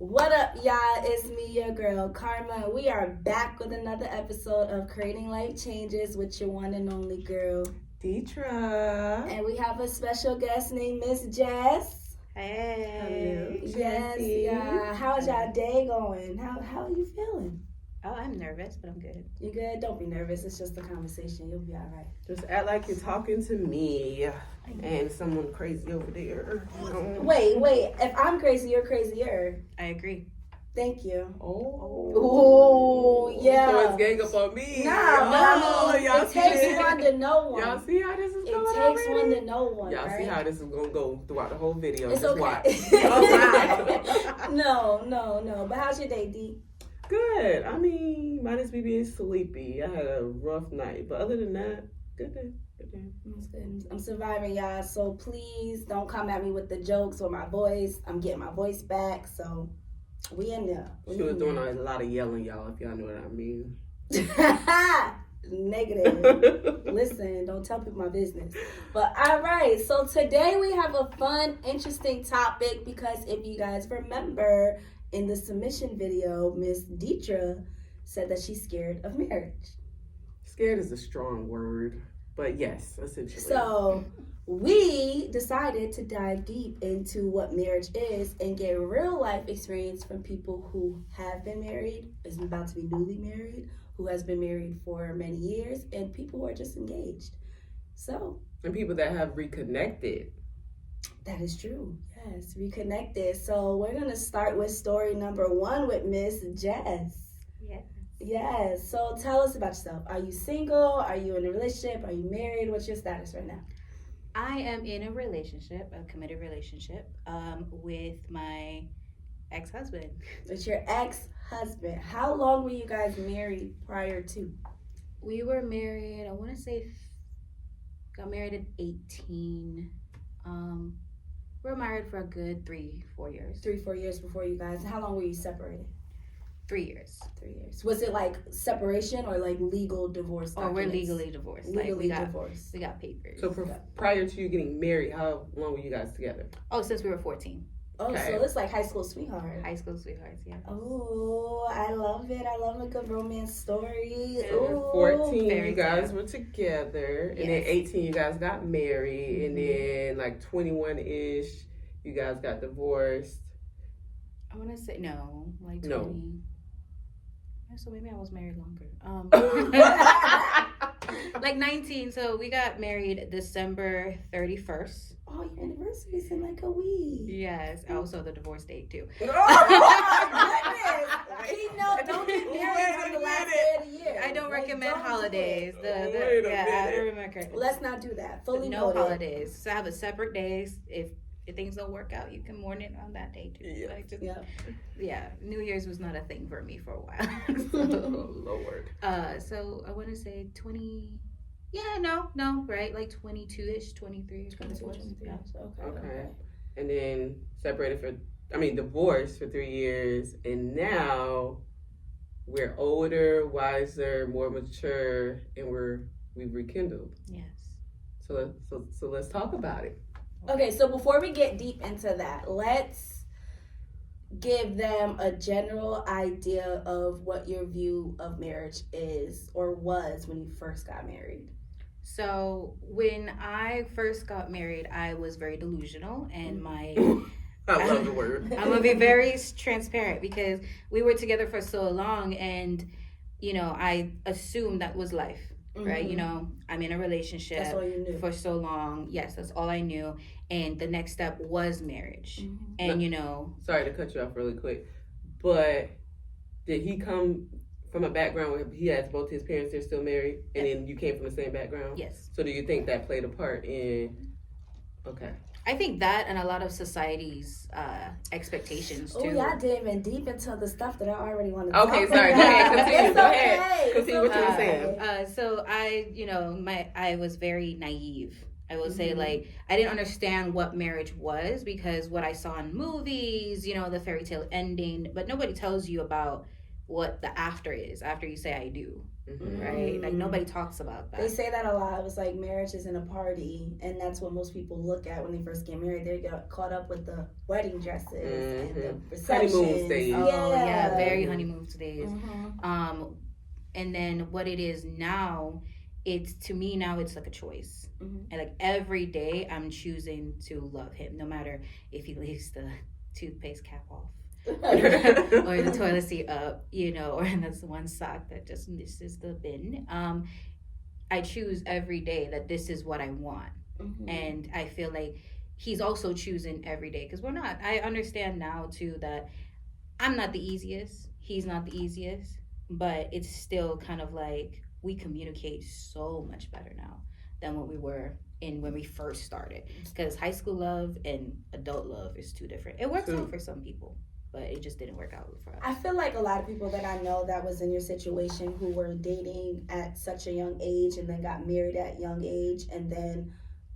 What up, y'all? It's me, your girl, Karma, and we are back with another episode of Creating Life Changes with your one and only girl, Deetra. And we have a special guest named Miss Jess. Hey. Hello, Yes, Jessie. yeah. How's y'all day going? How are you feeling? Oh, I'm nervous, but I'm good. You good? Don't be nervous. It's just a conversation. You'll be all right. Just act like you're talking to me and someone crazy over there. Wait. If I'm crazy, you're crazier. I agree. Thank you. Oh. Yeah. So it's gang up on me. Nah, y'all it see takes this? one to know one. Y'all see how this is going It takes already? one to know one. Y'all right? see how this is going to go throughout the whole video. It's Just okay. watch. No. But how's your day, D? Good. I mean, minus me being sleepy. I had a rough night. But other than that, good day. Good day. That's good. I'm surviving, y'all. So please don't come at me with the jokes or my voice. I'm getting my voice back. So we in there. She was doing a lot of yelling, y'all, if y'all know what I mean. Negative. Listen, don't tell people my business. But all right, so today we have a fun, interesting topic because if you guys remember in the submission video, Miss Deetra said that she's scared of marriage. Scared is a strong word, but yes, essentially. So we decided to dive deep into what marriage is and get real life experience from people who have been married, is about to be newly married, who has been married for many years, and people who are just engaged. So, and people that have reconnected. that is true. Yes, reconnected. So we're gonna start with story number 1 with Miss Jess. Yeah. Yes. So tell us about yourself. Are you single? Are you in a relationship? Are you married? What's your status right now? I am in a relationship, a committed relationship, with my ex-husband. It's your ex-husband. How long were you guys married prior to? We were married, I want to say, got married at 18. We were married for a good 3-4 years. 3-4 years before you guys. How long were you separated? 3 years. 3 years. Was it like separation or like legal divorce? Oh, we're documents? legally divorced. Legally like divorced. we got papers. So prior to you getting married, how long were you guys together? Oh, since we were 14. Oh, Okay. so it's like high school sweetheart. High school sweethearts, yeah. Oh, I love it. I love a good romance story. And Ooh. 14, Very you guys good. were together. And then Yes. 18, you guys got married. And then like 21-ish, you guys got divorced. I want to say, no, like 20. No. Yeah, so maybe I was married longer. Like 19. So we got married December 31st. Oh, your anniversary's in like a week. Yes. Also the divorce date too. Oh my goodness. Don't get married on the last day of the year. I don't Like, recommend don't do holidays. it. Wait a I minute. don't remember. Let's not do that. Fully No noted. holidays. So I have a separate days. If things don't work out, you can mourn it on that day too. Yeah. Like just, Yeah. yeah. New Year's was not a thing for me for a while. Oh, Lord. So I want to say 20. Yeah, no, right? Like 22-ish, 23. 22, 23. Yeah. Okay. And then divorced for 3 years. And now we're older, wiser, more mature, and we've rekindled. Yes. So let's talk about it. Okay, so before we get deep into that, let's give them a general idea of what your view of marriage is or was when you first got married. So when I first got married, I was very delusional, and I love the word. I'm gonna be very transparent because we were together for so long, and I assumed that was life, right? Mhm. I'm in a relationship That's all you knew. for so long. Yes, that's all I knew, and the next step was marriage. Mhm. And Sorry to cut you off really quick, but did he come from a background where he has both his parents, they're still married, and then you came from the same background? yes, So do you think that played a part in? Okay. I think that and a lot of society's expectations too. Oh, y'all diving deep into the stuff that I already want to Okay, talk sorry. about. Go ahead. Continue. It's Go okay. ahead. Continue what you were It's saying. okay. So I was very naive. I will say, Mhm. like, I didn't understand what marriage was because what I saw in movies, the fairy tale ending, but nobody tells you about what the after is after you say I do, Mhm. right? Like nobody talks about that. They say that a lot. It was like marriage isn't a party, and that's what most people look at when they first get married. They get caught up with the wedding dresses and the receptions. Honeymoon stage. Oh yeah, very Mhm. honeymoon stage. Mm-hmm. And then what it is now, it's to me now it's like a choice. Mhm. And like every day I'm choosing to love him, no matter if he leaves the toothpaste cap off or the toilet seat up, you know, or that's one sock that just misses the bin. I choose every day that this is what I want. Mhm. And I feel like he's also choosing every day because we're not. I understand now too that I'm not the easiest. He's not the easiest, but it's still kind of like we communicate so much better now than what we were in when we first started. Because high school love and adult love is too different. It works out for some people, but it just didn't work out for us. I feel like a lot of people that I know that was in your situation who were dating at such a young age and then got married at young age and then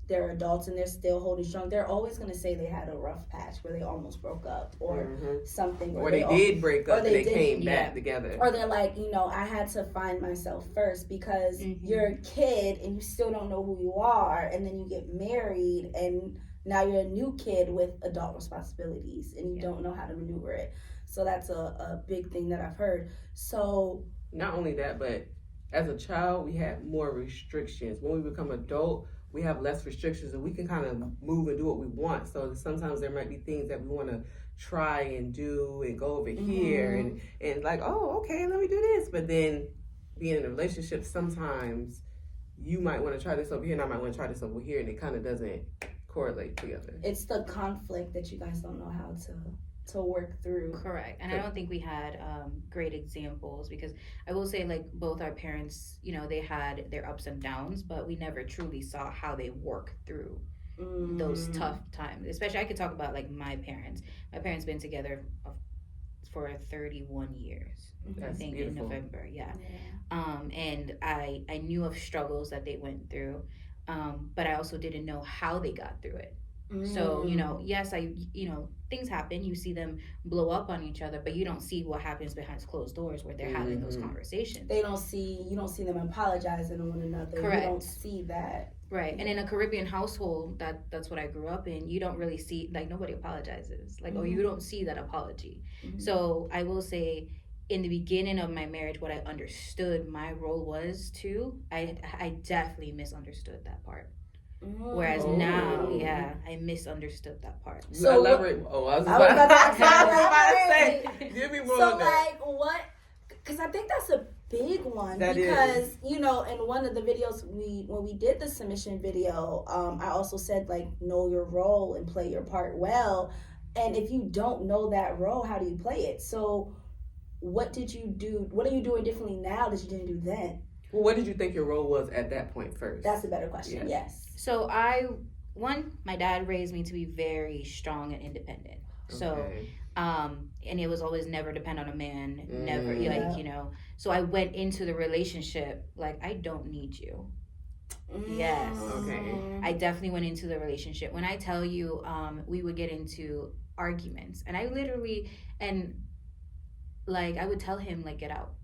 they're adults and they're still holding strong, they're always going to say they had a rough patch where they almost broke up or something. Or they did break up and they came back together. Or they're like, you know, I had to find myself first because you're a kid and you still don't know who you are. And then you get married and now you're a new kid with adult responsibilities and you don't know how to maneuver it. So that's a big thing that I've heard. So not only that, but as a child, we had more restrictions. When we become adult, we have less restrictions and we can kind of move and do what we want. So sometimes there might be things that we want to try and do and go over here and like, oh, okay, let me do this. But then being in a relationship, sometimes you might want to try this over here and I might want to try this over here, and it kind of doesn't correlate together. It's the conflict that you guys don't know how to work through. Correct. And I don't think we had great examples because I will say like both our parents, you know, they had their ups and downs, but we never truly saw how they work through those tough times. Especially I could talk about like my parents. My parents been together for 31 years. That's I think beautiful. in November, and I knew of struggles that they went through, but I also didn't know how they got through it. So, you know, yes, things happen. You see them blow up on each other, but you don't see what happens behind closed doors where they're having those conversations. You don't see them apologizing to one another. Correct. You don't see that. Right. And in a Caribbean household, that's what I grew up in, you don't really see, like, nobody apologizes. Like, or you don't see that apology. So I will say, in the beginning of my marriage, what I understood my role was too, I definitely misunderstood that part. Whereas now, I misunderstood that part. So elaborate. I was about to say, give me more. So like what? Because I think that's a big one. Because you know, in one of the videos when we did the submission video, I also said like know your role and play your part well. And if you don't know that role, how do you play it? So what did you do? What are you doing differently now that you didn't do then? Well, what did you think your role was at that point first? That's a better question. Yes. So my dad raised me to be very strong and independent. So, and it was always never depend on a man, never, like, you know. So I went into the relationship like, I don't need you. Yes. Okay. I definitely went into the relationship. When I tell you, we would get into arguments, and I literally, and like, I would tell him, like, get out.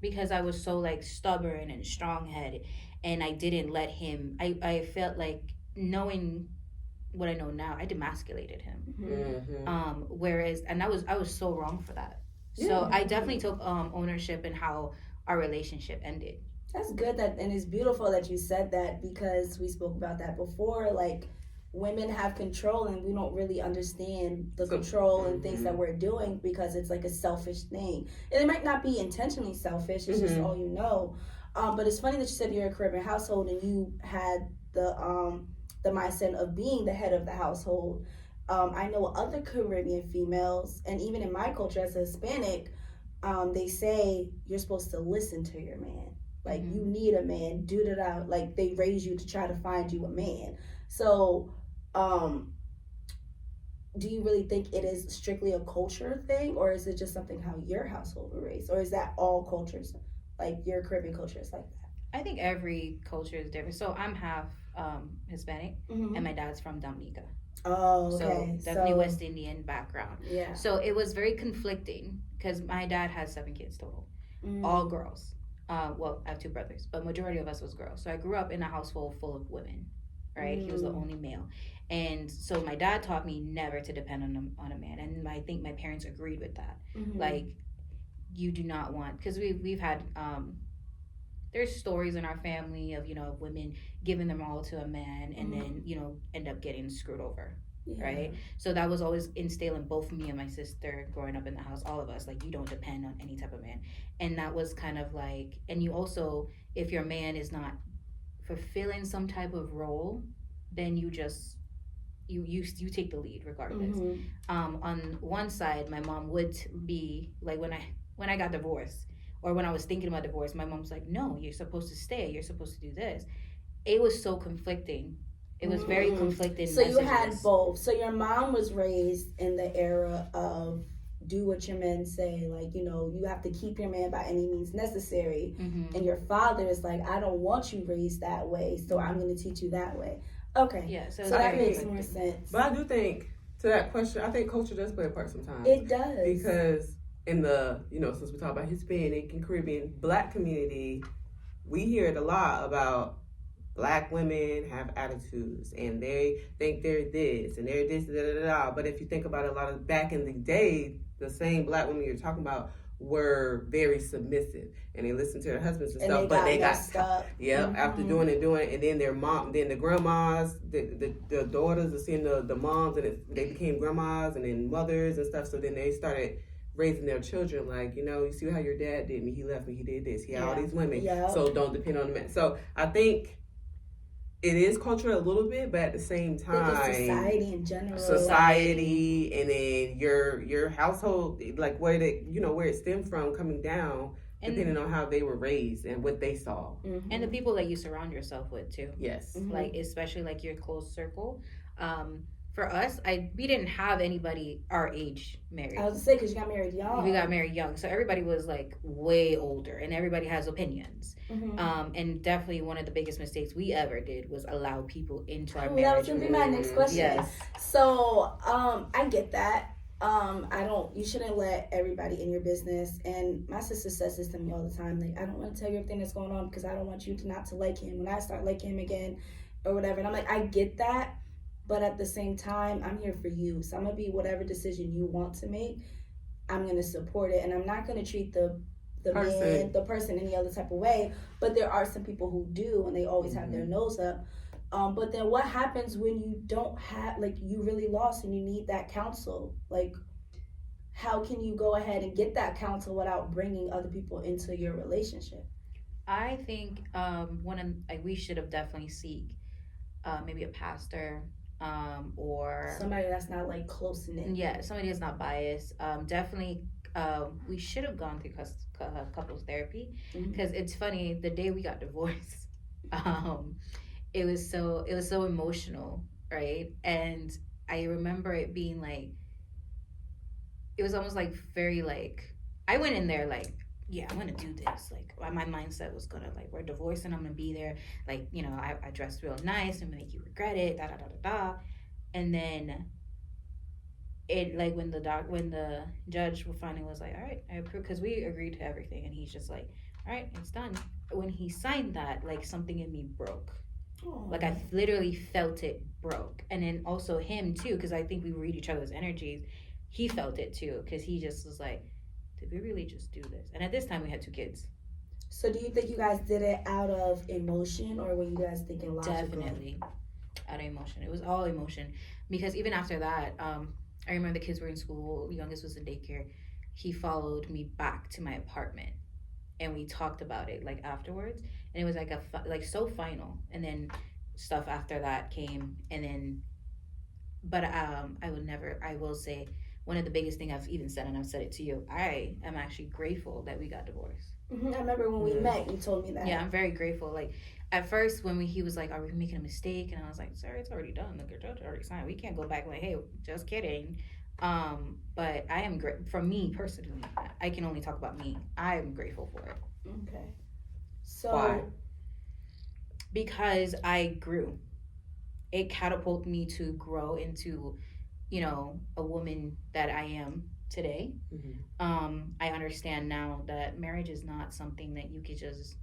Because I was so like stubborn and strong-headed, and I didn't let him. I felt like, knowing what I know now, I demasculated him. Whereas, and I was so wrong for that. So I definitely took ownership in how our relationship ended. That's good and it's beautiful that you said that, because we spoke about that before. Like, women have control and we don't really understand the control and things that we're doing because it's like a selfish thing. And it might not be intentionally selfish, it's just all you know. But it's funny that you said you're a Caribbean household and you had the mindset of being the head of the household. I know other Caribbean females, and even in my culture as a Hispanic, they say you're supposed to listen to your man. Like, you need a man, do that. Like, they raise you to try to find you a man. So, do you really think it is strictly a culture thing, or is it just something how your household was raised, or is that all cultures, like your Caribbean culture is like that? I think every culture is different. So I'm half Hispanic, and my dad's from Dominica. Oh, So okay. definitely So West Indian background. yeah. So it was very conflicting because my dad has 7 kids total, all Mm. girls. Well, I have 2 brothers, but majority of us was girls. So I grew up in a household full of women, right? He was the Mm. only male, and so my dad taught me never to depend on a man, and I think my parents agreed with that. Mm-hmm. Like, you do not want, because we've had there's stories in our family of, women giving them all to a man and Mm-hmm. then, end up getting screwed over, Yeah. right? So that was always instilled in both me and my sister growing up in the house, all of us, like, you don't depend on any type of man. And that was kind of like, and you also, if your man is not fulfilling some type of role, then you just you take the lead regardless. Mm-hmm. On one side, my mom would be like, when I got divorced, or when I was thinking about divorce, my mom's like, no, you're supposed to stay, you're supposed to do this. It was so conflicting. It was very Mm. conflicting So you had messages. both. So your mom was raised in the era of do what your men say, like, you have to keep your man by any means necessary. Mm-hmm. And your father is like, I don't want you raised that way, so I'm going to teach you that way. Okay. Yeah, so So that very makes more sense. But I do think, to that question, I think culture does play a part sometimes. It does. Because in the, since we talk about Hispanic and Caribbean Black community, we hear it a lot about Black women have attitudes and they think they're this and they're this, da da da da. But if you think about it, a lot of back in the day, the same Black women you're talking about were very submissive and they listened to their husbands and stuff, but they got stuck. after doing it, and then their mom, then the grandmas, the daughters are seeing the moms, and they became grandmas and then mothers and stuff. So then they started raising their children like, you see how your dad did me, he left me, he did this, he had all these women, so don't depend on the men. So I think it is cultural a little bit, but at the same time, society in general, and then your household, like where it stemmed from, coming down, and depending on how they were raised and what they saw, and the people that you surround yourself with too. Yes. Like, especially like your close circle. For us, we didn't have anybody our age married. I was gonna say, because you got married young. We got married young, so everybody was like way older, and everybody has opinions. And definitely one of the biggest mistakes we ever did was allow people into our marriage. That was gonna be my next question. Yes. So I get that. You shouldn't let everybody in your business. And my sister says this to me all the time. Like, I don't want to tell you everything that's going on because I don't want you to not to like him when I start liking him again or whatever. And I'm like, I get that. But at the same time, I'm here for you. So I'm going to be whatever decision you want to make. I'm going to support it. And I'm not going to treat the person any other type of way. But there are some people who do, and they always have their nose up. But then what happens when you don't have, like, you really lost and you need that counsel? Like, how can you go ahead and get that counsel without bringing other people into your relationship? I think we should have definitely seek maybe a pastor, or somebody that's not like close knit. Yeah, somebody that's not biased. Definitely, we should have gone through couples therapy, because it's funny. The day we got divorced, it was so emotional, right? And I remember it being like, it was almost like very like, I went in there like, yeah, I'm gonna do this. Like, my mindset was gonna, like, we're divorcing, I'm gonna be there. Like, I dressed real nice, I'm gonna make you regret it, da da da da da. And then it, like, when the judge finally was like, all right, I approve, because we agreed to everything, and he's just like, all right, it's done. When he signed that, like, something in me broke. Aww. Like, I literally felt it broke. And then also him too, because I think we read each other's energies. He felt it too, because he just was like, did we really just do this? And at this time we had 2 kids. So do you think you guys did it out of emotion, or were you guys thinking logically? Definitely out of emotion. It was all emotion, because even after that, I remember the kids were in school, the youngest was in daycare. He followed me back to my apartment, and we talked about it, like, afterwards, and it was like so final. And then stuff after that came, and then, but I will say, one of the biggest things I've even said, and I've said it to you, I am actually grateful that we got divorced. I remember when we met, you told me that. Yeah, I'm very grateful. Like, at first, when he was like, are we making a mistake? And I was like, sir, it's already done. Look, your judge already signed. We can't go back like, hey, just kidding. But I am for me personally, I can only talk about me. I am grateful for it. Okay. So. Why? Because I grew. it catapulted me to grow into, you know, a woman that I am today. I understand now that marriage is not something that you could just,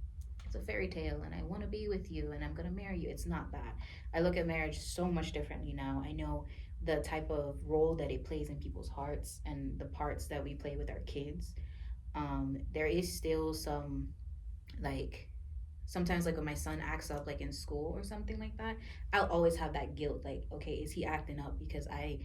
it's a fairy tale and I want to be with you and I'm going to marry you. It's not that. I look at marriage so much differently now. I know the type of role that it plays in people's hearts and the parts that we play with our kids. There is still some, like, sometimes like when my son acts up like in school or something like that, I'll always have that guilt, like, okay, is he acting up because I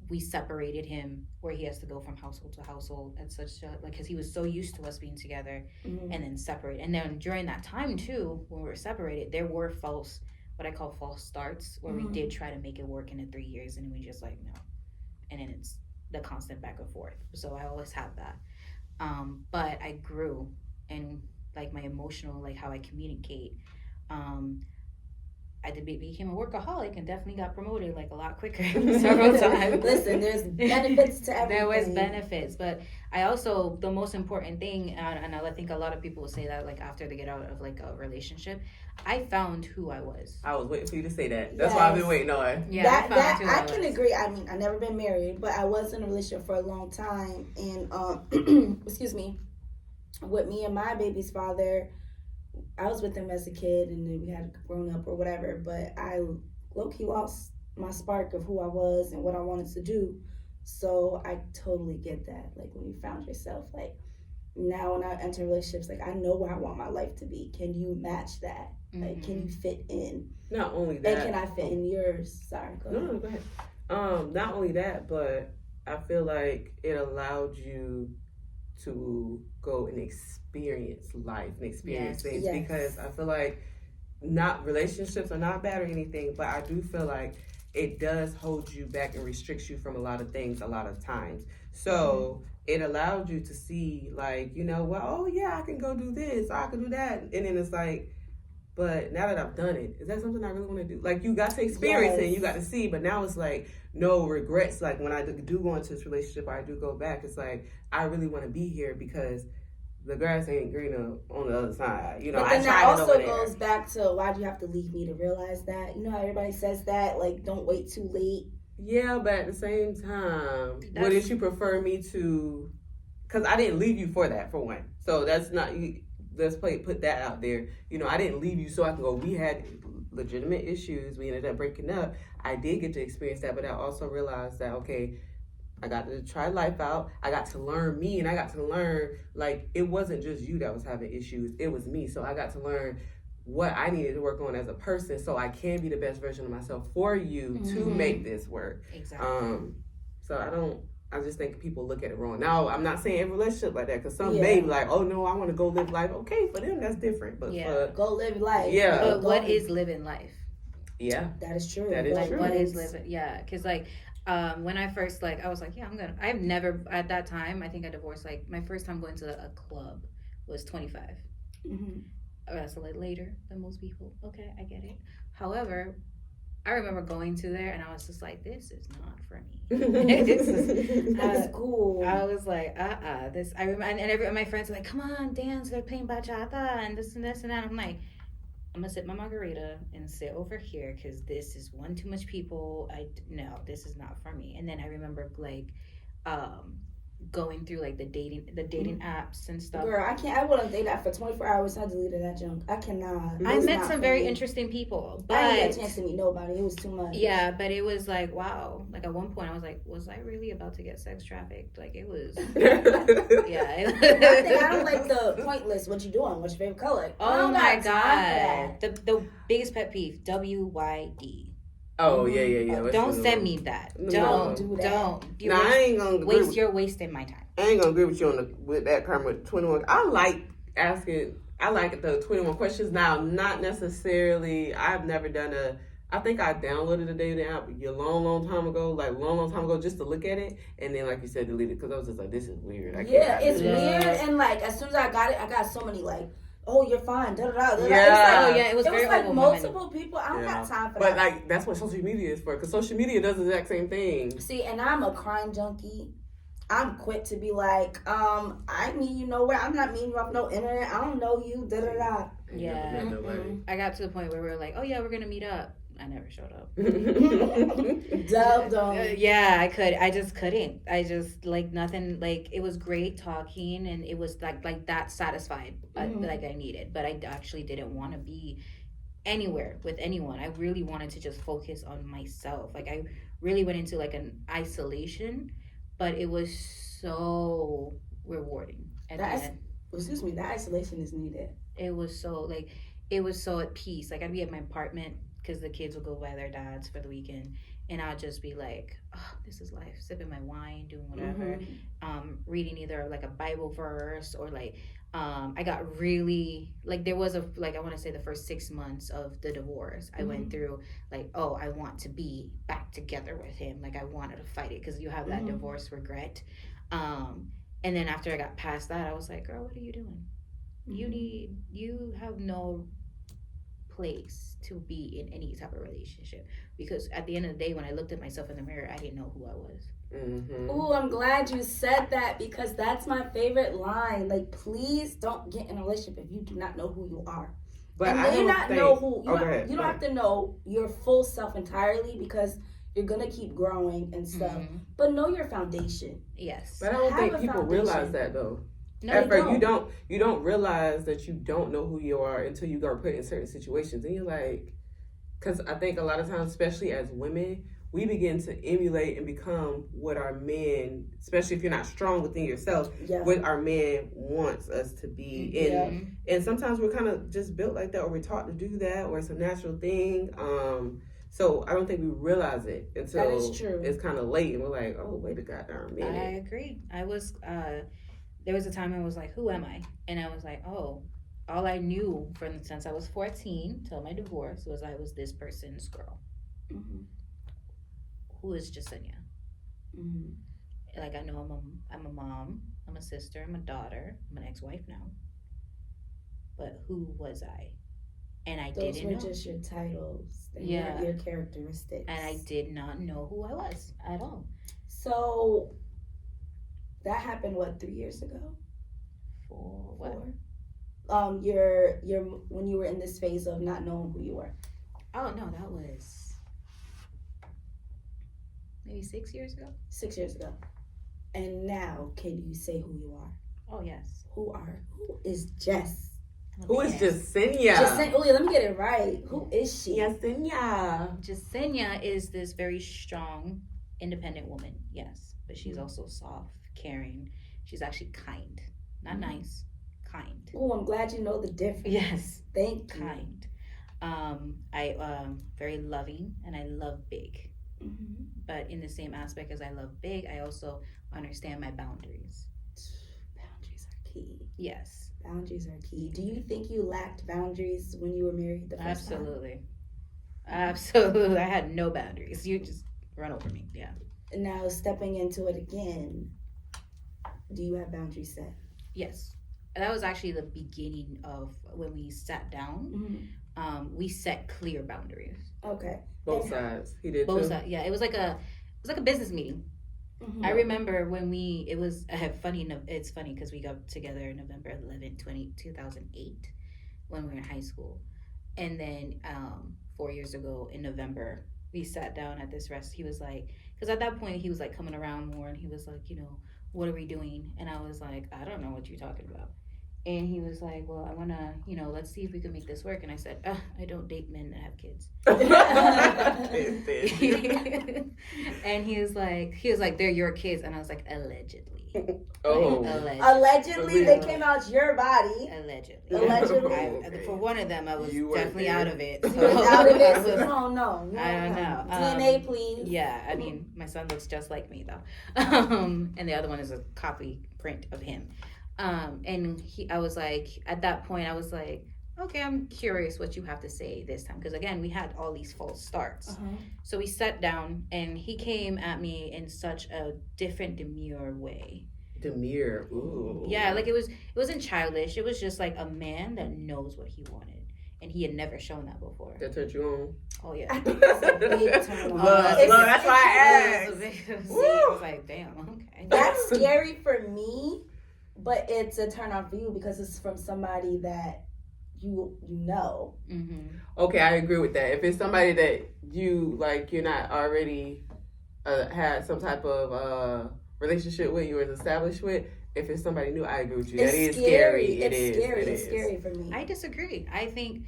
we separated him where he has to go from household to household at such a, like, because he was so used to us being together and then separate. And then during that time too, when we were separated, there were false, what I call false starts, where we did try to make it work in the 3 years and then we just like no, and then it's the constant back and forth. So I always have that. But I grew, and like my emotional, like how I communicate. um I did became a workaholic and definitely got promoted like a lot quicker several times. Listen, there's benefits to everything. There was benefits, but I also, the most important thing, and I think a lot of people will say that like after they get out of like a relationship, I found who I was. I was waiting for you to say that. That's why I've been waiting on. Yeah, I can agree. I mean, I never been married, but I was in a relationship for a long time, and excuse me, with me and my baby's father. I was with him as a kid, and then we had grown up or whatever. But I low-key lost my spark of who I was and what I wanted to do. So I totally get that. Like when you found yourself, like now when I enter relationships, like I know where I want my life to be. Can you match that? Like, can you fit in? Not only that, and can I fit in yours? Sorry, go ahead. No, go ahead. Not only that, but I feel like it allowed you to go and experience life and experience things, because I feel like not relationships are not bad or anything, but I do feel like it does hold you back and restricts you from a lot of things a lot of times. So it allowed you to see, like, you know, well, oh yeah, I can go do this, I can do that, and then it's like, but now that I've done it, is that something I really want to do? Like, you got to experience it and you got to see, but now it's like no regrets. Like when I do go into this relationship, or I do go back, it's like I really want to be here because the grass ain't greener on the other side. You know, but then that also goes back to, why do you have to leave me to realize that? You know how everybody says that, like, don't wait too late. Yeah, but at the same time, wouldn't you prefer me to? Because I didn't leave you for that, for one. So that's not. Let's put that out there. You know, I didn't leave you so I can go. We had legitimate issues. We ended up breaking up. I did get to experience that, but I also realized that, okay, I got to try life out. I got to learn me, and I got to learn, like, it wasn't just you that was having issues. It was me. So I got to learn what I needed to work on as a person so I can be the best version of myself for you to make this work. Exactly. So I just think people look at it wrong. Now, I'm not saying every relationship like that, because some may be like, oh no, I want to go live life. Okay, for them, that's different. But go live life. Yeah. But what is living life? Yeah. That is true. That is like, true. What is living? Yeah, because like, when I first, like, I was like, I've never, at that time, I think I divorced, like, my first time going to a club was 25. That's a little later than most people. Okay, I get it. However, I remember going to there and I was just like, this is not for me. This is cool. I was like, this. I remember, and my friends were like, come on, dance. They're playing bachata and this and this and that. I'm like, I'm gonna sip my margarita and sit over here because this is one too much people. No, this is not for me. And then I remember like, going through like the dating apps and stuff. Girl, I wouldn't date that for 24 hours. I deleted that junk. I cannot. I met some very interesting people, but I didn't get a chance to meet nobody. It was too much. Yeah, but it was like, wow. Like at one point I was like, was I really about to get sex trafficked? Like it was. Yeah. I don't like the pointless. What you doing? What's your favorite color? Oh my god. The biggest pet peeve. WYD. Oh yeah. Don't send me that. No. Don't. I ain't gonna You're wasting my time. I ain't gonna agree with you with that comment with 21. I like the 21 questions. Now, not necessarily. I've never done I think I downloaded a dating app a long time ago, just to look at it, and then like you said, delete it because I was just like, this is weird. It's weird, and like as soon as I got it, I got so many like, oh, you're fine. Da da da. Yeah. It was very like multiple people. I don't got time for that. But like that's what social media is for, because social media does the exact same thing. See, and I'm a crime junkie. I'm quick to be like, I mean, you know where? I'm not meeting you off no internet. I don't know you. Da da da. Yeah. I got to the point where we were like, oh yeah, we're gonna meet up. I never showed up. Yeah, I just couldn't. I just like nothing. Like it was great talking, and it was like that satisfied, like I needed. But I actually didn't want to be anywhere with anyone. I really wanted to just focus on myself. Like I really went into like an isolation, but it was so rewarding at the end. Excuse me, that isolation is needed. It was so like it was so at peace. Like I'd be at my apartment because the kids would go by their dads for the weekend, and I'd just be like, oh, this is life, sipping my wine, doing whatever, reading either like a Bible verse or like I got really like there was a like I want to say the first 6 months of the divorce I went through like, oh, I want to be back together with him, like I wanted to fight it because you have that divorce regret, and then after I got past that I was like, girl, what are you doing? You have no place to be in any type of relationship, because at the end of the day when I looked at myself in the mirror I didn't know who I was. Ooh, I'm glad you said that, because that's my favorite line. Like, please don't get in a relationship if you do not know who you are. But and I don't know who you don't have to know your full self entirely, because you're gonna keep growing and stuff. But know your foundation. Yes. But I don't think people realize that though. No, you don't realize that you don't know who you are until you go put in certain situations, and you're like, because I think a lot of times, especially as women, we begin to emulate and become what our men, especially if you're not strong within yourself, what our man wants us to be. And sometimes we're kind of just built like that, or we're taught to do that, or it's a natural thing. So I don't think we realize it until it's kind of late, and we're like, oh, wait a goddamn minute. I agree. I was, there was a time I was like, who am I? And I was like, oh, all I knew since I was 14 till my divorce was I was this person's girl. Who is Jasenia? Like I know I'm a mom, I'm a sister, I'm a daughter, I'm an ex-wife now. But who was I? And I didn't know. Those were just your titles. They weren't your characteristics. And I did not know who I was at all. So that happened 3 years ago? 4. What? Your when you were in this phase of not knowing who you were. Oh no, that was maybe 6 years ago. 6 years ago. And now, can you say who you are? Oh yes. Who is Jess? Who is Jasenia? Oh yeah, let me get it right. Who is she? Jasenia. Jasenia is this very strong, independent woman. Yes, but she's also soft, caring. She's actually kind, not nice. Kind. Oh, I'm glad you know the difference. Yes. Thank you. Kind. I very loving, and I love big. But in the same aspect as I love big, I also understand my boundaries. Boundaries are key. Yes. Boundaries are key. Do you think you lacked boundaries when you were married the first time? Absolutely. I had no boundaries. You just run over me. Yeah. Now stepping into it again, do you have boundaries set? Yes. That was actually the beginning of when we sat down. We set clear boundaries. Okay. Both sides. He did both too. sides. Yeah, it was like a business meeting. I remember when it's funny because we got together November 11, 2008 when we were in high school. And then 4 years ago in November, we sat down at this rest. He was like, because at that point he was like coming around more, and he was like, what are we doing? And I was like, I don't know what you're talking about. And he was like, well, I want to, let's see if we can make this work. And I said, I don't date men that have kids. And he was like, they're your kids. And I was like, allegedly. Oh. Allegedly, they came out your body. Allegedly. For one of them, I was definitely out of it. So out of it? No. I don't know. DNA, please. Yeah, I mean, my son looks just like me, though. And the other one is a copy print of him. And I was like, at that point, I was like, okay, I'm curious what you have to say this time. Because again, we had all these false starts. So we sat down, and he came at me in such a different, demure way. Demure, ooh. Yeah, like it wasn't childish. It was just like a man that knows what he wanted. And he had never shown that before. That turned you on? Oh, yeah. I think that's a big turn on. That's why I asked. I was like, damn, okay. That's scary for me, but it's a turn on for you because it's from somebody that you know. Okay, I agree with that. If it's somebody that you like, you're not already had some type of relationship with, you was established with. If it's somebody new, I agree with you. That is scary. It's scary for me. I disagree. I think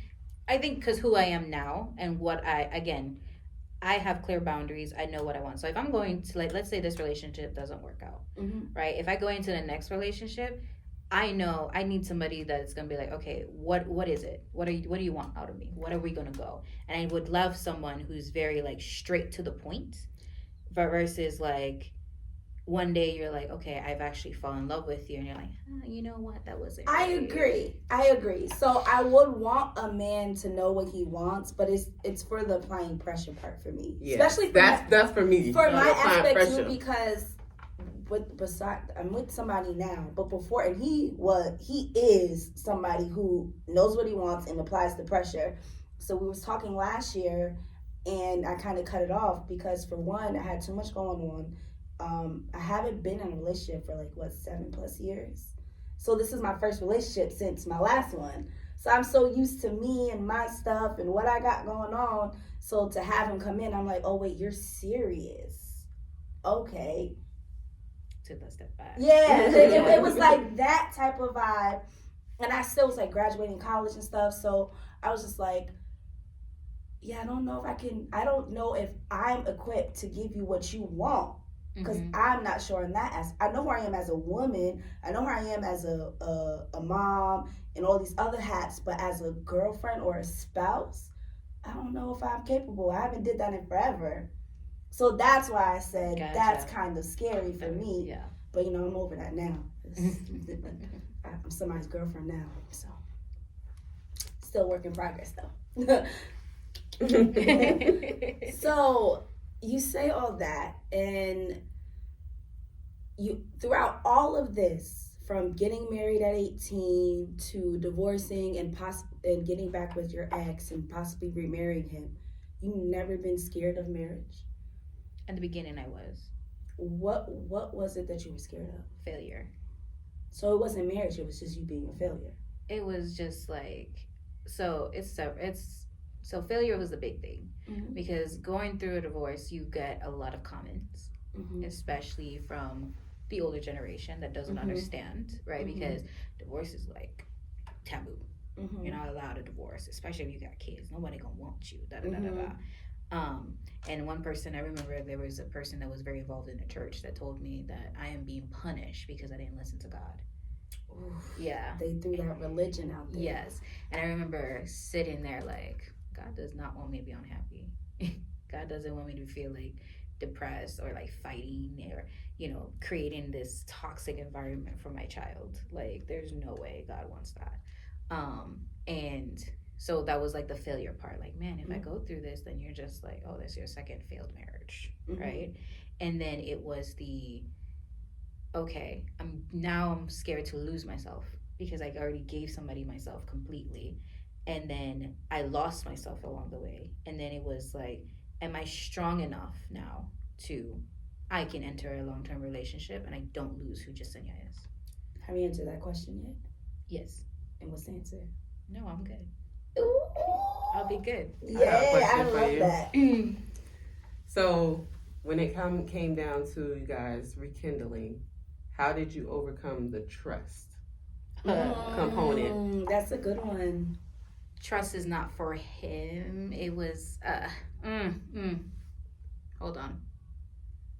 because who I am now and what I have clear boundaries. I know what I want. So if I'm going to, like, let's say this relationship doesn't work out, right? If I go into the next relationship, I know I need somebody that's gonna be like, okay, what is it? What do you want out of me? What are we gonna go? And I would love someone who's very like straight to the point, versus like one day you're like, okay, I've actually fallen in love with you, and you're like, you know what, that wasn't right. I agree. So I would want a man to know what he wants, but it's for the applying pressure part for me. Yeah, especially for that's for me. For my aspect too, because I'm with somebody now, but before, and he is somebody who knows what he wants and applies the pressure. So we was talking last year, and I kind of cut it off because, for one, I had too much going on. I haven't been in a relationship for 7+ years. So this is my first relationship since my last one. So I'm so used to me and my stuff and what I got going on. So to have him come in, I'm like, oh wait, you're serious? Okay. Took that step back. Yeah, it was like that type of vibe. And I still was like graduating college and stuff. So I was just like, yeah, I don't know if I'm equipped to give you what you want. Because I'm not sure in that aspect. I know who I am as a woman. I know who I am as a mom and all these other hats. But as a girlfriend or a spouse, I don't know if I'm capable. I haven't did that in forever. So that's why I said that's kind of scary for me. Yeah. But, I'm over that now. I'm somebody's girlfriend now. So still work in progress, though. So you say all that, and you, throughout all of this, from getting married at 18 to divorcing and getting back with your ex and possibly remarrying him, you've never been scared of marriage? In the beginning, I was. What was it that you were scared of? Failure. So it wasn't marriage; it was just you being a failure. It was just so failure was the big thing, because going through a divorce, you get a lot of comments, especially from the older generation that doesn't understand, right? Because divorce is taboo. You're not allowed a divorce, especially if you got kids. Nobody gonna want you. And one person, I remember there was a person that was very involved in the church that told me that I am being punished because I didn't listen to God. Oof, yeah. They threw that religion out there. Yes. And I remember sitting there God does not want me to be unhappy. God doesn't want me to feel depressed or fighting or, creating this toxic environment for my child. There's no way God wants that. And so that was the failure part. Man, if I go through this, then you're just oh, that's your second failed marriage, right? And then it was okay, I'm scared to lose myself because I already gave somebody myself completely. And then I lost myself along the way. And then it was am I strong enough now I can enter a long-term relationship and I don't lose who Jasenia is? Have you answered that question yet? Yes. And what's the answer? No, I'm good. Ooh. I'll be good. Yeah, I love that. So when it came down to you guys rekindling, how did you overcome the trust component? That's a good one. Trust is not for him. It was hold on.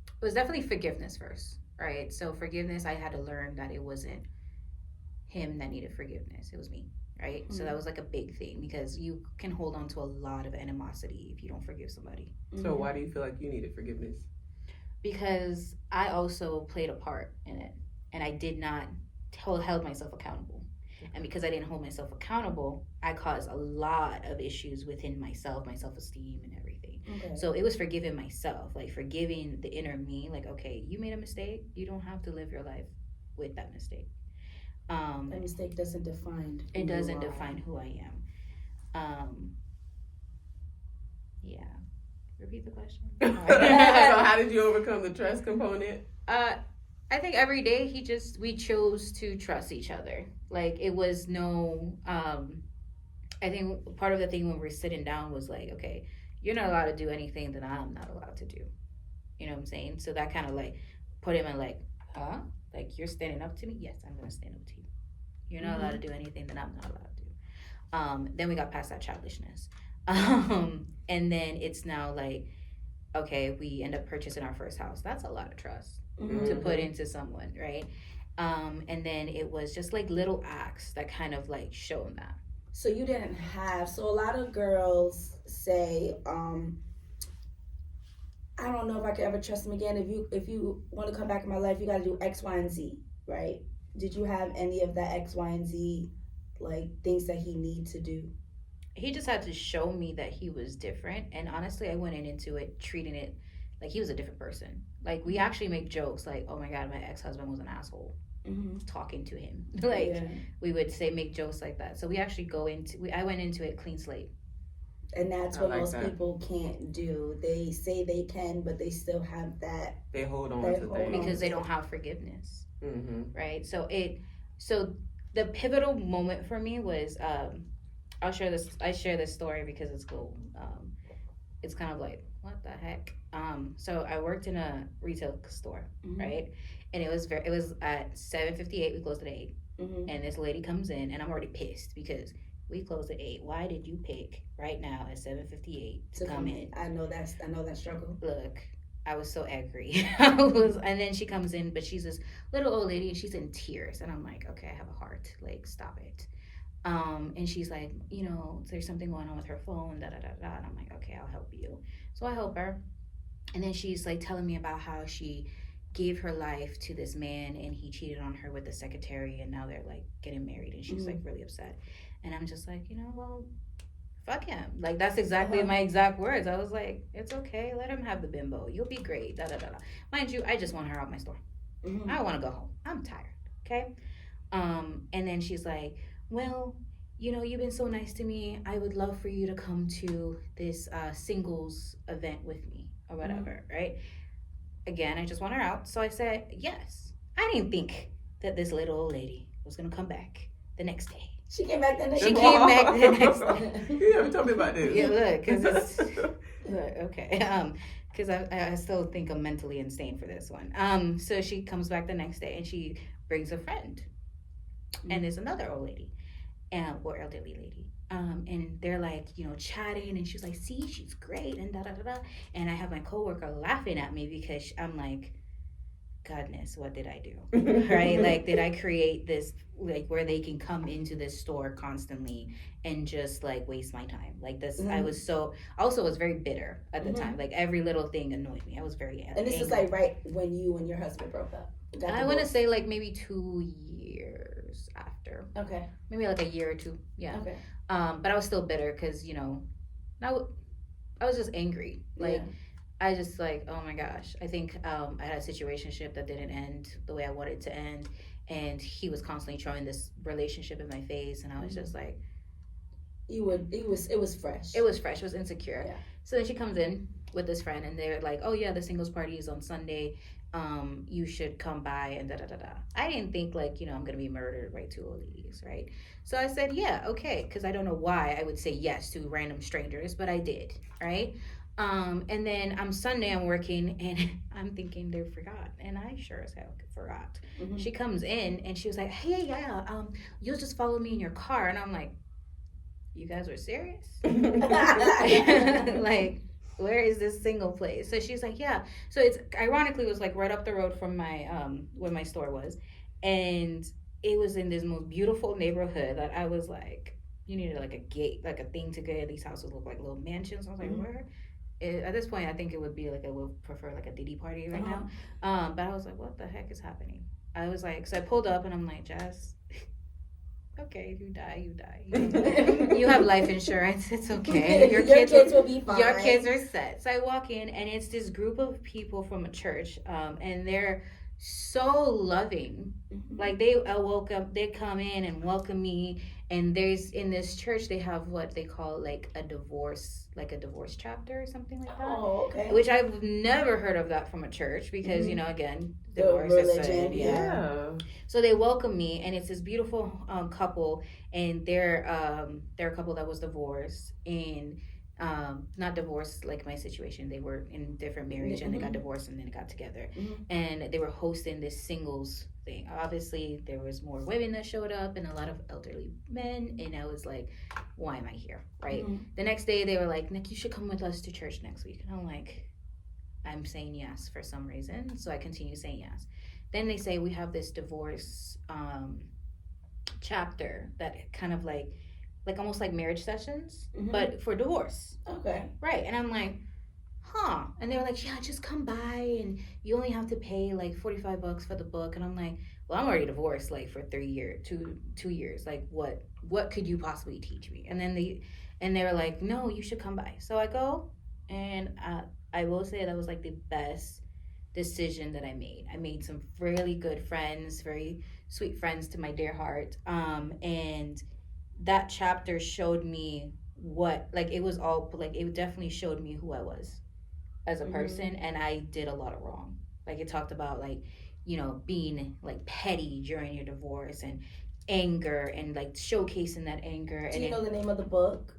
It was definitely forgiveness first, right? So forgiveness, I had to learn that it wasn't him that needed forgiveness. It was me, right? So that was a big thing, because you can hold on to a lot of animosity if you don't forgive somebody. So why do you feel like you needed forgiveness? Because I also played a part in it, and I did not held myself accountable. And because I didn't hold myself accountable, I caused a lot of issues within myself, my self-esteem and everything. Okay. So it was forgiving myself, forgiving the inner me, okay, you made a mistake. You don't have to live your life with that mistake. That mistake doesn't define who I am. Yeah. Repeat the question. So how did you overcome the trust component? I think every day we chose to trust each other. It was no I think part of the thing when we're sitting down was like, okay, you're not allowed to do anything that I'm not allowed to do. You know what I'm saying? So that kind of like put him in like, huh? Like you're standing up to me? Yes, I'm gonna stand up to you. You're not allowed to do anything that I'm not allowed to do. Then we got past that childishness. And then it's now like, okay, we end up purchasing our first house. That's a lot of trust to put into someone, right? And then it was just like little acts that kind of like shown that. So you didn't have. So a lot of girls say, I don't know if I could ever trust him again. If you want to come back in my life, you got to do X, Y, and Z, right? Did you have any of that X, Y, and Z, like things that he need to do? He just had to show me that he was different, and honestly, I went into it treating it like he was a different person. Like we actually make jokes, like, "Oh my god, my ex-husband was an asshole." Talking to him, like we would say, make jokes like that. So we actually I went into it clean slate. And that's what most people can't do. They say they can, but they still have that. They hold on to things because they don't have forgiveness, right? So the pivotal moment for me was I share this story because it's cool. It's kind of like, what the heck? So I worked in a retail store, right? And it was at 7:58. We closed at 8, and this lady comes in, and I'm already pissed because we closed at 8. Why did you pick right now at 7:58 to come in? I know that struggle. Look, I was so angry. And then she comes in, but she's this little old lady, and she's in tears, and I'm like, okay, I have a heart. Like, stop it. And she's like, there's something going on with her phone, da da da da. And I'm like, okay, I'll help you. So I help her, and then she's like telling me about how she gave her life to this man, and he cheated on her with the secretary, and now they're like getting married, and she's like really upset. And I'm just like, well, fuck him. Like, that's exactly my exact words. I was like, it's okay, let him have the bimbo, you'll be great, da da da da. Mind you, I just want her out my store. I want to go home, I'm tired. Okay. And then she's like, well, you've been so nice to me, I would love for you to come to this singles event with me or whatever, right? Again, I just want her out. So I said yes. I didn't think that this little old lady was gonna come back the next day. She came back the next day. She came back the next day. You never told me about this. Yeah, look, because it's okay. Because I still think I'm mentally insane for this one. So she comes back the next day, and she brings a friend, and there's another old lady, or elderly lady. And they're like, chatting, and she's like, see, she's great, and da da da da. And I have my coworker laughing at me because I'm like, goodness, what did I do? Right? Like, did I create this, like, where they can come into this store constantly and just like waste my time? Like this, I was very bitter at the time. Like, every little thing annoyed me. I was very angry. And this is like right when you and your husband broke up. I want to say like maybe 2 years after. Okay. Maybe like a year or two. Yeah. Okay. But I was still bitter because, I was just angry. Like, I just like, oh my gosh. I think I had a situationship that didn't end the way I wanted it to end. And he was constantly throwing this relationship in my face. And I was just like. It was fresh. It was fresh. It was insecure. Yeah. So then she comes in with this friend, and they're like, oh yeah, the singles party is on Sunday. You should come by, and da da da da. I didn't think like, I'm gonna be murdered by 2 old ladies, right? So I said, yeah, okay, because I don't know why I would say yes to random strangers, but I did, right? And then Sunday I'm working, and I'm thinking they forgot, and I sure as hell forgot. She comes in, and she was like, hey, yeah, you'll just follow me in your car, and I'm like, you guys are serious? Like, where is this single place? So she's like, yeah. So it's ironically, it was like right up the road from my where my store was, and it was in this most beautiful neighborhood that I was like, you needed like a gate, like a thing to get. These houses look like little mansions. I was like, where? At this point, I think it would be like I would prefer like a Diddy party right now. But I was like, what the heck is happening? I was like, so I pulled up, and I'm like, Jess, okay, if you die, you die. You have life insurance. It's okay. Your kids will be fine. Your kids are set. So I walk in, and it's this group of people from a church, and they're so loving. Like they woke up, they come in and welcome me. And there's in this church they have what they call like a divorce chapter or something like that. Oh, okay. Which I've never heard of that from a church because you know again The divorce religion, Yeah. So they welcome me, and it's this beautiful couple, and they're a couple that was divorced, and not divorced like my situation. They were in different marriage, and they got divorced, and then got together, and they were hosting this singles thing. Obviously, there was more women that showed up, and a lot of elderly men, and I was like, why am I here, right? The next day, they were like, Nick, you should come with us to church next week, and I'm like, I'm saying yes for some reason, so I continue saying yes. Then they say we have this divorce chapter that kind of like almost like marriage sessions, but for divorce. Okay. Right. And I'm like, huh. And they were like, yeah, just come by and you only have to pay like $45 for the book. And I'm like, well, I'm already divorced like for 2 years. Like what could you possibly teach me? And then they were like, no, you should come by. So I go, and I will say that was like the best decision that I made. I made some really good friends, very sweet friends to my dear heart. And that chapter showed me what, like, it was all, like, it definitely showed me who I was as a person, and I did a lot of wrong. Like, it talked about, like, you know, being, like, petty during your divorce and anger and, like, showcasing that anger. Do you know the name of the book?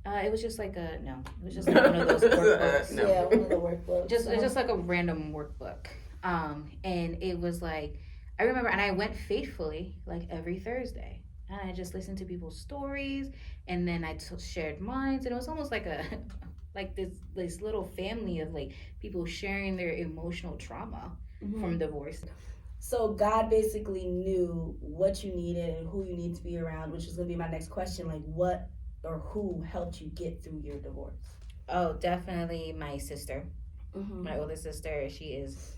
It was just like it was just like one of those workbooks. No. Yeah, one of the workbooks. It's just like a random workbook. And it was like, I remember, and I went faithfully, like, every Thursday. And I just listened to people's stories, and then I shared mine, and it was almost like a, like this little family of, like, people sharing their emotional trauma from divorce. So God basically knew what you needed and who you need to be around, which is going to be my next question. Like, what or who helped you get through your divorce? Oh, definitely my sister. My older sister. She is,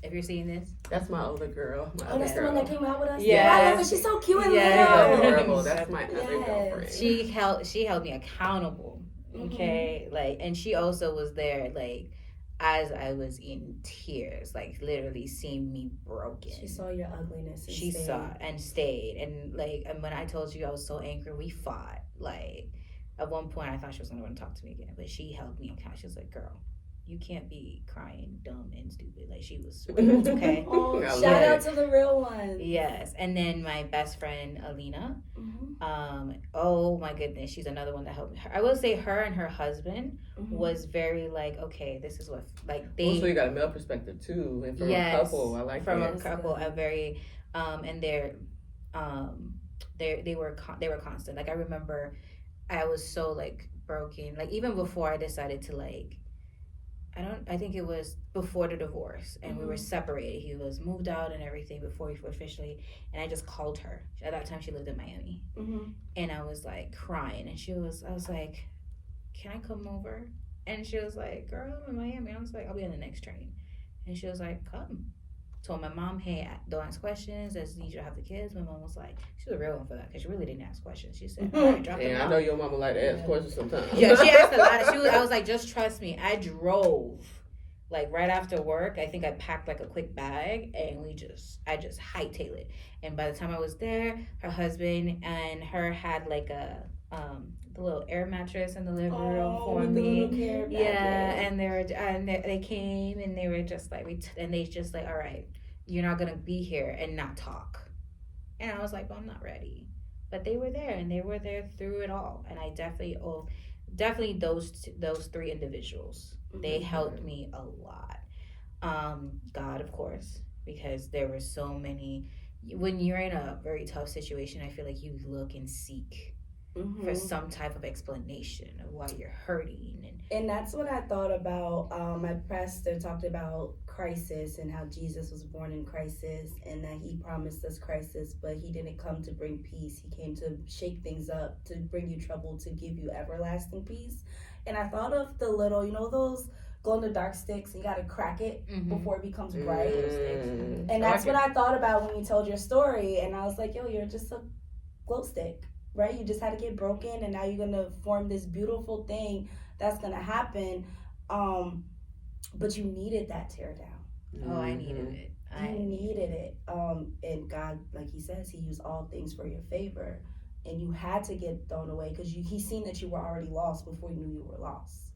if you're seeing this, that's my older girl. That's the one that came out with us? Yeah. I love her. She's so cute and little. That's my other girlfriend. She held me accountable. Okay. Like, and she also was there, like, as I was in tears, like, literally seeing me broken. She saw your ugliness and she saw and stayed. And, like, and when I told you I was so angry, we fought. Like, at one point I thought she was going to want to talk to me again, but she held me accountable. She was like, girl, you can't be crying dumb and stupid. Like, she was okay. Oh, shout out to the real one. Yes. And then my best friend Alina, oh my goodness, she's another one that helped me. I will say her and her husband was very, like, okay, this is what, like, they also, you got a male perspective too, and from a couple. I like from that. a couple, a very and they were constant. Like, I remember I was so, like, broken, like, even before I decided to, like, I think it was before the divorce, and we were separated. He was moved out and everything before we officially, and I just called her. At that time, she lived in Miami, and I was, like, crying, and I was like, can I come over? And she was like, girl, I'm in Miami. And I was like, I'll be on the next train. And she was like, come. Told my mom, hey, don't ask questions. I just need you to have the kids. My mom was like, she's a real one for that, because she really didn't ask questions. She said, all right, drop them off. I know your mama like to ask questions sometimes. Yeah, she asked a lot. I was like, just trust me. I drove, like, right after work. I think I packed, like, a quick bag, and I just hightailed it. And by the time I was there, her husband and her had, like, the little air mattress in the living room for me. And they came, and they were just like, they just like, all right, you're not gonna be here and not talk. And I was like, well, I'm not ready. But they were there, and they were there through it all. And I definitely those three individuals, they helped me a lot. God, of course, because there were so many. When you're in a very tough situation, I feel like you look and seek for some type of explanation of why you're hurting. And that's what I thought about. My pastor talked about crisis and how Jesus was born in crisis, and that he promised us crisis, but he didn't come to bring peace. He came to shake things up, to bring you trouble, to give you everlasting peace. And I thought of the little, those glow-in-the-dark sticks, and you gotta crack it before it becomes bright. And that's what I thought about when you told your story. And I was like, yo, you're just a glow stick. Right? You just had to get broken, and now you're going to form this beautiful thing that's going to happen. But you needed that tear down. Oh, I needed it. You needed it. And God, like he says, he used all things for your favor. And you had to get thrown away because he seen that you were already lost before you knew you were lost.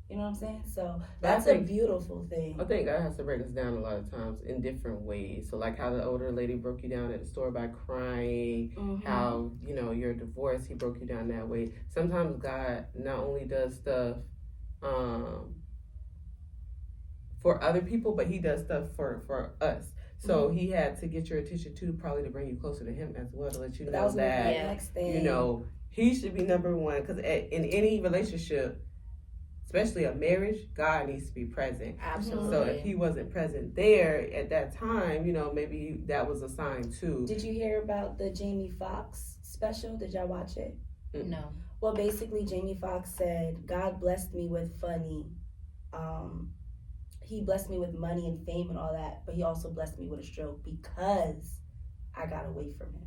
You know what I'm saying? So that's a beautiful thing. I think God has to break us down a lot of times in different ways. So like how the older lady broke you down at the store by crying, how, you know, you're divorced, he broke you down that way. Sometimes God not only does stuff for other people, but he does stuff for us. So he had to get your attention too, probably to bring you closer to him as well, to let you know that next thing. You know, he should be number one. Because in any relationship, especially a marriage, God needs to be present. Absolutely. So if he wasn't present there at that time, you know, maybe that was a sign too. Did you hear about the Jamie Foxx special? Did y'all watch it? No. Well, basically, Jamie Foxx said, God blessed me with he blessed me with money and fame and all that, but he also blessed me with a stroke because I got away from him.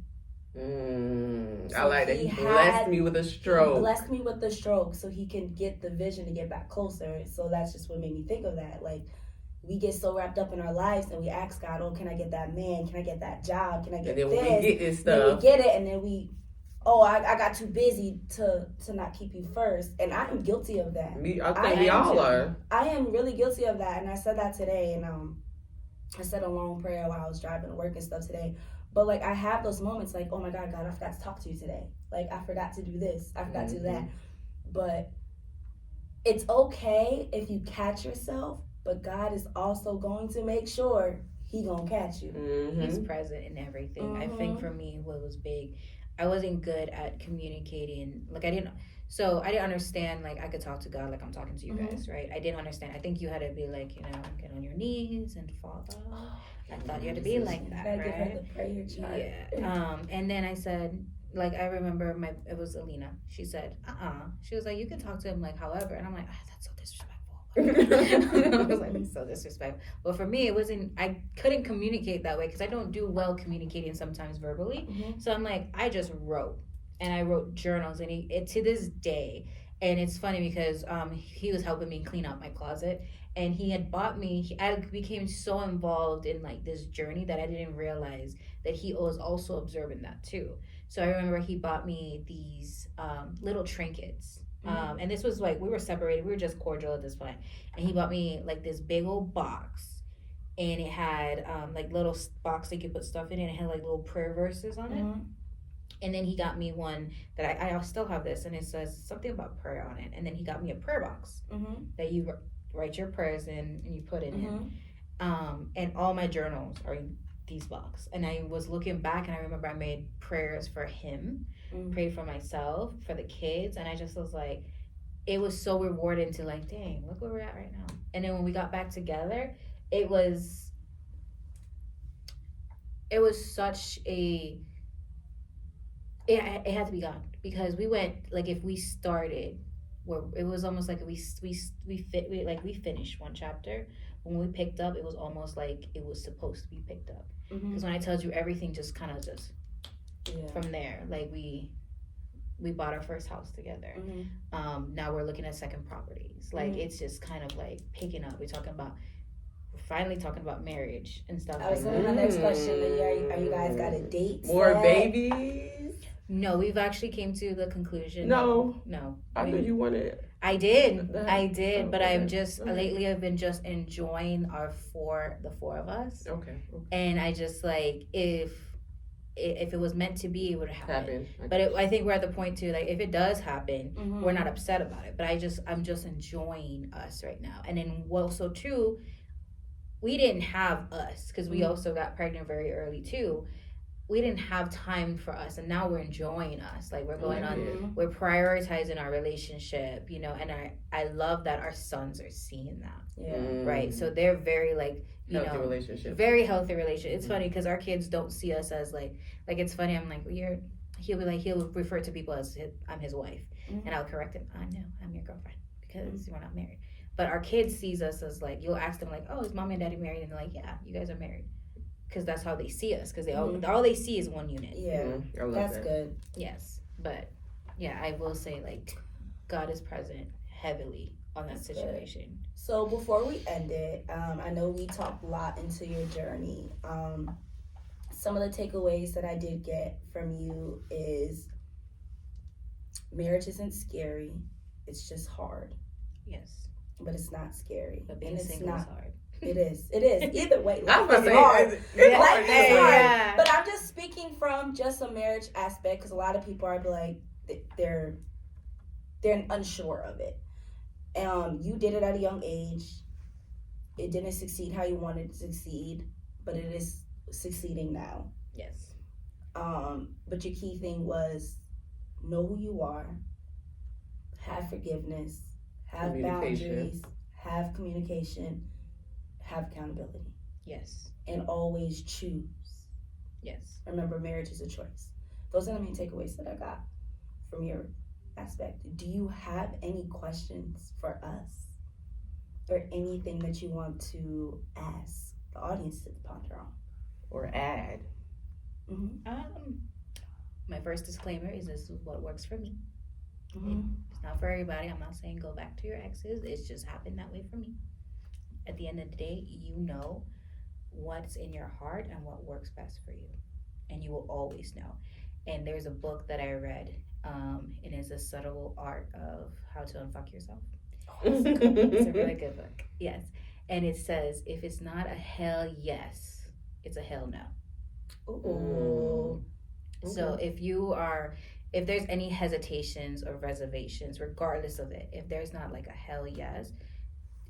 So I like that he blessed me with a stroke. He blessed me with the stroke so he can get the vision to get back closer. So that's just what made me think of that. Like, we get so wrapped up in our lives and we ask God, oh, can I get that man? Can I get that job? Can I get this? And then when we get this stuff. Then we get it and then I got too busy to not keep you first. And I am guilty of that. I think we all are. I am really guilty of that. And I said that today. And I said a long prayer while I was driving to work and stuff today. But, like, I have those moments like, oh, my God, I forgot to talk to you today. Like, I forgot to do this. I forgot to do that. But it's okay if you catch yourself. But God is also going to make sure he going to catch you. He's present in everything. I think for me, what was big, I wasn't good at communicating. Like, I didn't understand, like, I could talk to God like I'm talking to you guys, right? I didn't understand. I think you had to be like, you know, get on your knees and Father. I thought you had to be like that, right? Give her the prayer chart. Yeah. And then I said, like, I remember it was Alina. She said, She was like, you can talk to him, like, however. And I'm like, that's so disrespectful. I was like, so disrespectful. But for me, I couldn't communicate that way because I don't do well communicating sometimes verbally. So I'm like, I just wrote. And I wrote journals. And it to this day, and it's funny because he was helping me clean out my closet. And he had bought me, I became so involved in, like, this journey that I didn't realize that he was also observing that too. So I remember he bought me these little trinkets. And this was like, we were separated. We were just cordial at this point. And he bought me, like, this big old box. And it had, like, little box that you could put stuff in. And it had, like, little prayer verses on it. And then he got me one that I still have this. And it says something about prayer on it. And then he got me a prayer box that you write your prayers in and you put it in. And all my journals are in these boxes. And I was looking back and I remember I made prayers for him, prayed for myself, for the kids. And I just was like, it was so rewarding to, like, dang, look where we're at right now. And then when we got back together, it was such a, it had to be God, because we went, like, if we started, where it was almost like we finished one chapter. When we picked up, it was almost like it was supposed to be picked up. Because when I told you, everything just kind of just from there. Like, we bought our first house together. Now we're looking at second properties. Like, it's just kind of like picking up. We're finally talking about marriage and stuff. I was going to my next question. Are you guys got a date? More babies? No, we've actually came to the conclusion. No. I knew you wanted. I did, but I'm just lately I've been just enjoying the four of us. Okay. And I just, like, if it was meant to be, it would have happened. But I think we're at the point too, like, if it does happen, we're not upset about it. But I'm just enjoying us right now. And then also too, we didn't have us because we also got pregnant very early too. We didn't have time for us, and now we're enjoying us. Like, we're going on, we're prioritizing our relationship, you know, and I love that our sons are seeing that. Right? So they're very, like, healthy relationship. Very healthy relationship. It's funny because our kids don't see us as, like it's funny, I'm like, he'll refer to people as I'm his wife, and I'll correct him. I know, I'm your girlfriend because we're not married. But our kids sees us as, like, you'll ask them, like, oh, is mommy and daddy married? And they're like, yeah, you guys are married. Because that's how they see us. Because all they see is one unit. Yeah, I love that's that. good. Yes, but yeah, I will say, like, God is present heavily on that That's good. situation. So before we end it, I know we talked a lot into your journey. Some of the takeaways that I did get from you is marriage isn't scary. It's just hard. Yes. But it's not scary. But being and it's single not, is hard. It is. It is. Either way, I was life gonna is say, hard. it's Life hard. is Yeah. hard. Yeah. But I'm just speaking from just a marriage aspect because a lot of people are like they're unsure of it. You did it at a young age. It didn't succeed how you wanted it to succeed, but it is succeeding now. Yes. But your key thing was know who you are, have forgiveness, have boundaries, have communication, have accountability, Yes. and always choose. Yes. Remember, marriage is a choice. Those are the main takeaways that I got from your aspect. Do you have any questions for us or anything that you want to ask the audience to ponder on? Or add. My first disclaimer is this is what works for me. Mm-hmm. It's not for everybody. I'm not saying go back to your exes. It's just happened that way for me. At the end of the day, you know what's in your heart and what works best for you. And you will always know. And there's a book that I read. It is a subtle art of how to unfuck yourself. It's a really good book. Yes. And it says, if it's not a hell yes, it's a hell no. Ooh. So if there's any hesitations or reservations, regardless of it, if there's not like a hell yes,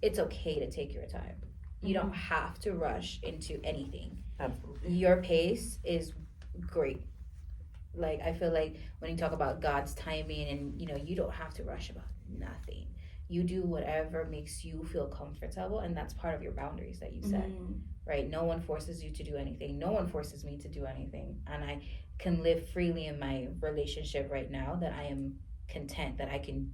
it's okay to take your time. You don't have to rush into anything. Absolutely. Your pace is great. Like, I feel like when you talk about God's timing and, you don't have to rush about nothing. You do whatever makes you feel comfortable, and that's part of your boundaries that you set, right? No one forces you to do anything. No one forces me to do anything. And I can live freely in my relationship right now that I am content, that I can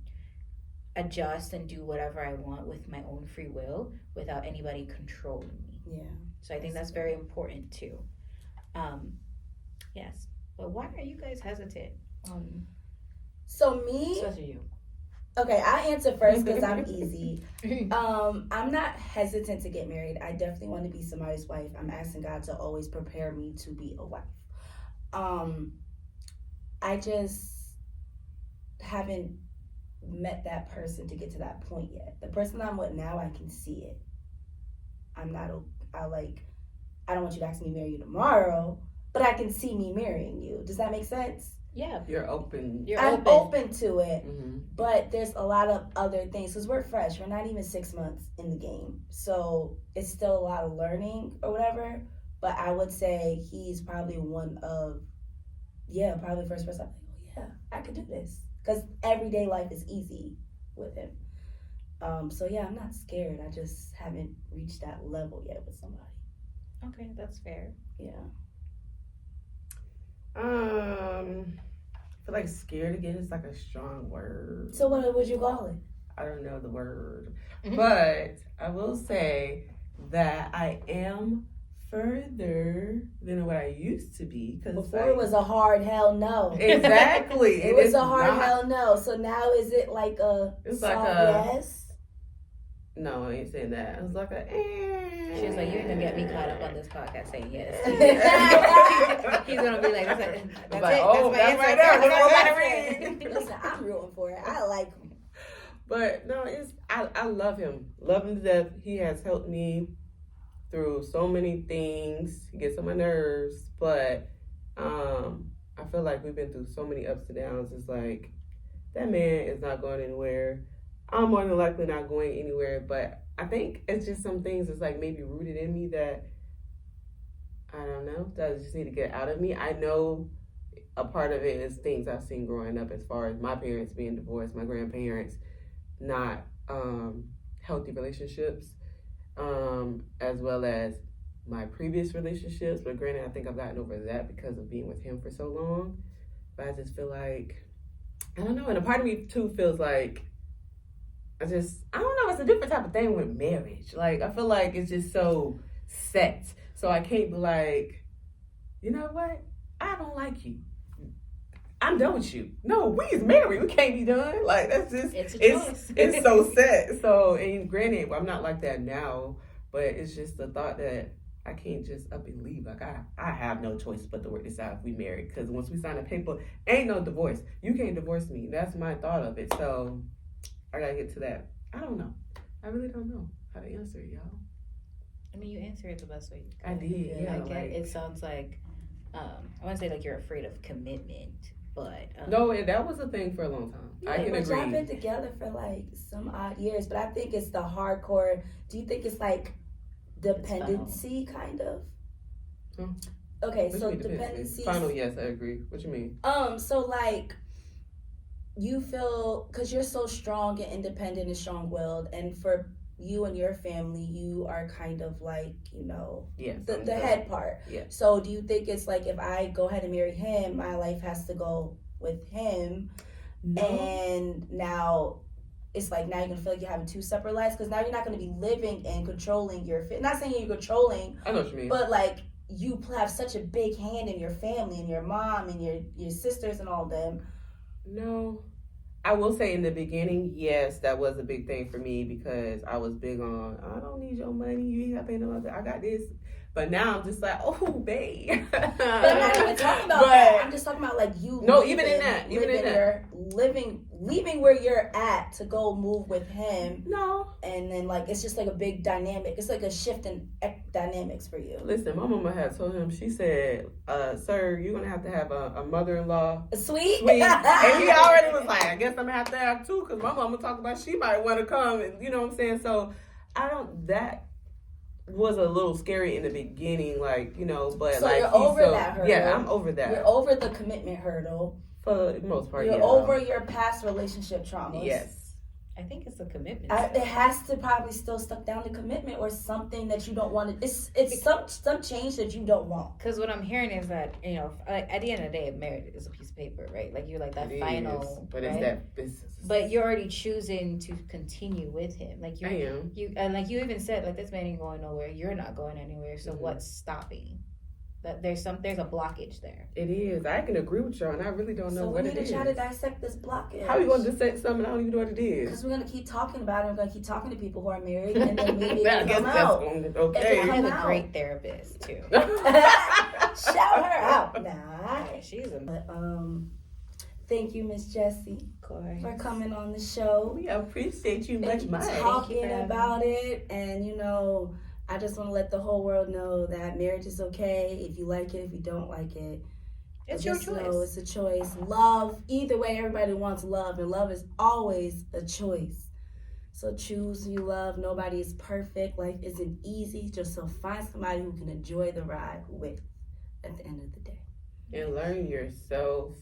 adjust and do whatever I want with my own free will without anybody controlling me. Yeah. So I think that's very important too. Yes. But why are you guys hesitant? So me, Especially you. okay, I answer first because I'm easy. I'm not hesitant to get married. I definitely want to be somebody's wife. I'm asking God to always prepare me to be a wife. I just haven't met that person to get to that point yet. The person I'm with now, I can see it. I don't want you to ask me to marry you tomorrow, but I can see me marrying you. Does that make sense? Yeah. You're open. I'm open to it, Mm-hmm. but there's a lot of other things because we're fresh. We're not even 6 months in the game, so it's still a lot of learning or whatever. But I would say he's probably probably the first person I'm like, oh yeah, I could do this because everyday life is easy with him. So yeah, I'm not scared. I just haven't reached that level yet with somebody. Okay, that's fair. Yeah. I feel like scared again is like a strong word. So what would you call it? I don't know the word. But I will say that I am further than what I used to be. Cause Before it was a hard hell no. Exactly. It was a hard hell no. So now is it like a It's soft like a yes? No, I ain't saying that. It was like a She was like, you're gonna get me caught up on this podcast saying yes. He's gonna be like, that's it. Like, That's my answer. Listen, I'm rooting for it. I like him. But no, I love him. Love him to death. He has helped me through so many things. He gets on my nerves. But I feel like we've been through so many ups and downs. It's like that man is not going anywhere. I'm more than likely not going anywhere, but I think it's just some things that's like maybe rooted in me that I don't know, that I just need to get out of me. I know a part of it is things I've seen growing up as far as my parents being divorced, my grandparents not healthy relationships, as well as my previous relationships. But granted, I think I've gotten over that because of being with him for so long. But I just feel like, I don't know, and a part of me too feels like I don't know, it's a different type of thing with marriage. Like, I feel like it's just so set. So I can't be like, you know what? I don't like you. I'm done with you. No, we is married. We can't be done. Like that's just It's a choice. it's so set. So and granted, I'm not like that now, but it's just the thought that I can't just up and leave. Like I have no choice but to work this out if we married. Because once we sign a paper, ain't no divorce. You can't divorce me. That's my thought of it. So I gotta get to that. I don't know. I really don't know how to answer it, y'all. I mean, you answered it the best way you could. I did. Yeah. I get it. It sounds like I want to say like you're afraid of commitment, but No, and that was a thing for a long time. Yeah, I can but agree. y'all been together for like some odd years, but I think it's the hardcore. Do you think it's like dependency, kind of? Hmm. Okay, What so you mean dependency. Final, yes, I agree. What you mean? So like you feel because you're so strong and independent and strong-willed, and for you and your family, you are kind of like, you know, Yes. the head part. Yeah. So do you think it's like if I go ahead and marry him, my life has to go with him, and now it's like now you're gonna feel like you're having two separate lives because now you're not gonna be living and controlling your. Not saying you're controlling, I know what you mean. but like you have such a big hand in your family and your mom and your sisters and all them. No. I will say in the beginning, yes, that was a big thing for me because I was big on, I don't need your money. You ain't got to pay no other. I got this. But now I'm just like, oh, babe. But I'm not even talking about that. I'm just talking about like you. No, even in that. Leaving where you're at to go move with him. No. And then like it's just like a big dynamic. It's like a shift in dynamics for you. Listen, my mama had told him, she said, sir, you're going to have a mother-in-law. Sweet. And he already was like, I guess I'm going to have two because my mama talked about she might want to come. And you know what I'm saying? So that was a little scary in the beginning, like, you know, but so like you're over that hurdle. Yeah, I'm over that. You're over the commitment hurdle. For the most part, You're over your past relationship traumas. Yes. I think it's a commitment. It has to probably still stuck down to commitment or something that you don't want to. It's some change that you don't want. Because what I'm hearing is that, you know, like, at the end of the day, marriage is a piece of paper, right? Like you're like that final. But right? it's that business. But you're already choosing to continue with him. Like I am. And like you even said, like this man ain't going nowhere. You're not going anywhere. So what's stopping? That there's a blockage there. It is. I can agree with y'all, and I really don't know what it is. So we need to try to dissect this blockage. How are you going to dissect something I don't even know what it is? Because we're going to keep talking about it. We're going to keep talking to people who are married, and then maybe I it'll guess come that's out. okay. I have a out. great therapist too. Shout her out now. She's a But, thank you, Miss Jessie, for coming on the show. We appreciate you much, and much. talking about it. And, you know, I just want to let the whole world know that marriage is okay. If you like it, if you don't like it, it's your just choice. know it's a choice. Love, either way, everybody wants love, and love is always a choice. So choose who you love. Nobody is perfect. Life isn't easy. Just so find somebody who can enjoy the ride with at the end of the day. And learn yourself,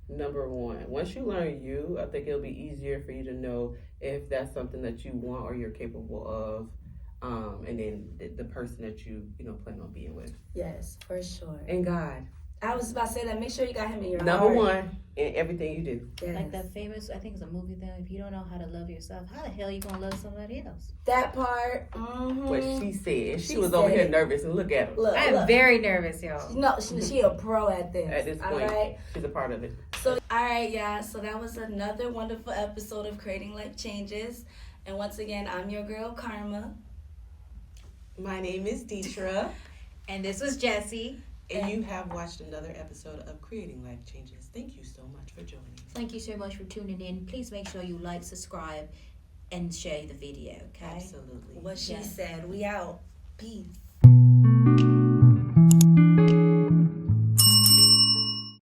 number one. Once you learn you, I think it'll be easier for you to know if that's something that you want or you're capable of. And then the person that you plan on being with. Yes, for sure. And God. I was about to say that. Make sure you got him in your Number heart. one in everything you do. Yes. Like that famous, I think it's a movie though. If you don't know how to love yourself, how the hell you gonna love somebody else? That part. Mm-hmm. What she said. She was said over here it. nervous, and look at her. Look, I am very nervous, y'all. No, she a pro at this. At this point, all right. she's a part of it. So, all right, yeah. So that was another wonderful episode of Creating Life Changes. And once again, I'm your girl Karma. My name is Deetra. And this was Jessie. And you have watched another episode of Creating Life Changes. Thank you so much for joining. Thank you so much for tuning in. Please make sure you like, subscribe, and share the video, okay? Absolutely. What she said. We out. Peace.